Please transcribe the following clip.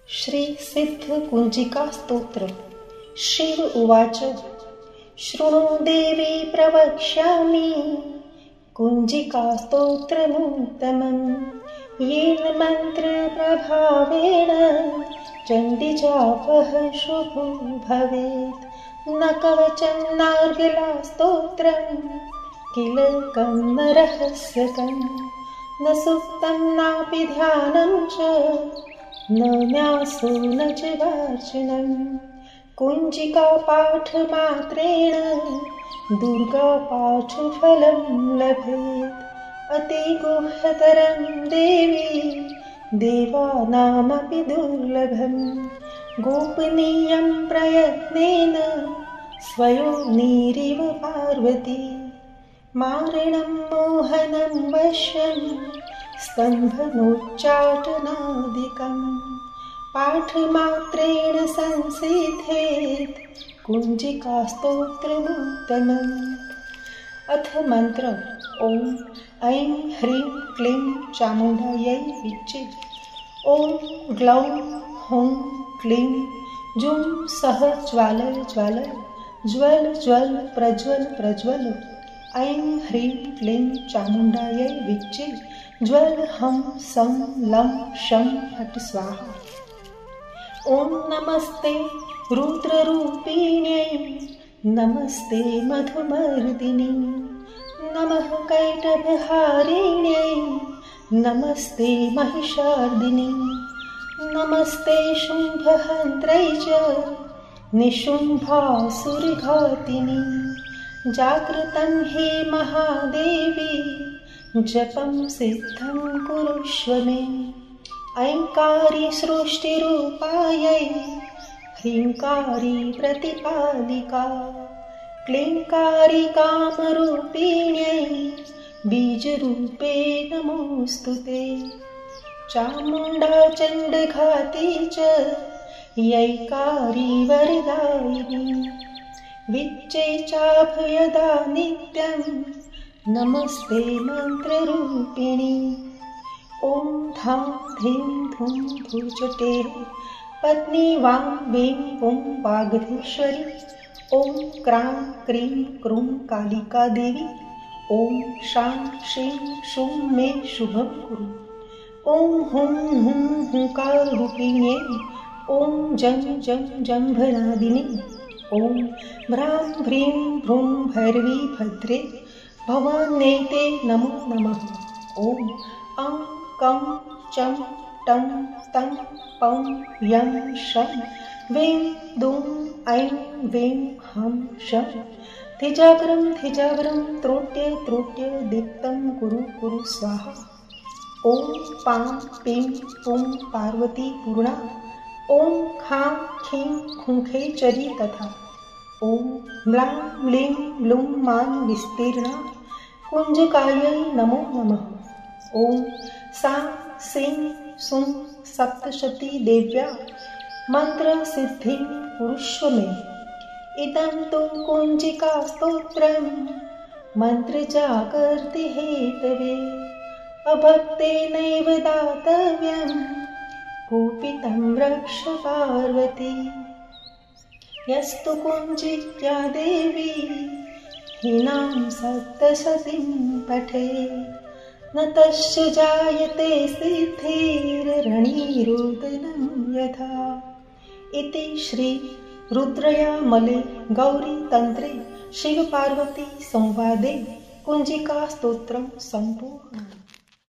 श्री सिद्ध कुंजिका स्तोत्र। शिव उवाच। शृणु देवी प्रवक्ष्यामि कुंजिका स्तोत्रमुत्तमम्। येन मन्त्रप्रभावेण चण्डीजापः शुभो भवेत्। न कवचं नार्गला स्तोत्रं किल कं न रहस्यकं। न सुक्तं नापि ध्यानं च न न्यासो न च वाचनं। कुंजिका पाठमात्रेण दुर्गापाठफलं लभेत्। अतिगुह्यतरं देवी देवानामपि दुर्लभम्। गोपनीयं प्रयत्नेन स्वयोनिरिव पार्वती। मारणं मोहनं वश्यं स्तम्भनोच्चाटनादिकं। पाठमात्रेण संसिद्धेत् कुंजिका स्तोत्रमुत्तमम्। अथ मंत्र। ओम ऐं ह्रीं क्लीं चामुण्डायै विच्चे। ओम ग्लौं हूं क्लीं जुं सः ज्वालय ज्वालय ज्वल ज्वल प्रज्वल प्रज्वल। ऐं ह्रीं क्लीं चामुण्डायै विच्चे। ज्वल हं सं लं शं फट् स्वाहा। ओम नमस्ते रुद्ररूपिण्यै नमस्ते मधुमर्दिनी। नमः कैटभहारिण्यै नमस्ते महिषार्दिनी। नमस्ते शुम्भहन्त्रै च निशुम्भासुरघातिनी। जागृतं हि महादेवी जपं सिद्धं कुरुष्व मे। ऐंकारी सृष्टिरूपायै ह्रींकारी प्रतिपालिका। क्लींकारी कामरूपिण्यै बीजरूपे नमोऽस्तु ते। चामुण्डा चण्डघाती च यैकारी वरदायिनी। विच्चे चाभयदा नित्यं नमस्ते मन्त्ररूपिणी। ओम धां धीं धूं धूर्जटे पत्नी वां वीं वुं वागधीश्वरी। ओम क्रां क्रीं क्रूं कालिका देवी। ओम शां शीं शूं मे शुभं कुरु। ओम हुं हुं हुंकाररूपिण्यै ओम जं जं जम्भनादिनी। ओम भ्रां भ्रीं भ्रूं भैरवी भद्रे भवान्यै नमो नमः। ओम अं कं चं टं तं पं यं शं वीं दुं ऐं वीं हं शं। धिजाग्रं धिजाग्रं त्रोट्य त्रोट्य दीप्तं कुरु कुरु स्वाहा। ओम पां पीं पुं पार्वती पूर्णा। ओम खां खीं खुंखेचरी तथा। ओम म्लां म्लीं म्लूं मां विस्तीर्णा कुंजकायै नमो नमः। ओम सां सीं सुं सप्तशती देव्या मंत्रसिद्धिं कुरुष्व मे। इदं तु कुंजिका स्तोत्रं मंत्रजागर्ति हेतवे। अभक्तेनैव दातव्यं कूपितं रक्ष पार्वती। यस्तु कुंजिका देवी हीनां सप्तशतीं पठेत् न तस्य जायते सिद्धिर्रणीरोदनं यथा। इति श्री रुद्रयामले गौरी तंत्रे शिव पार्वती संवादे कुंजिका स्तोत्रं संपूर्णम्।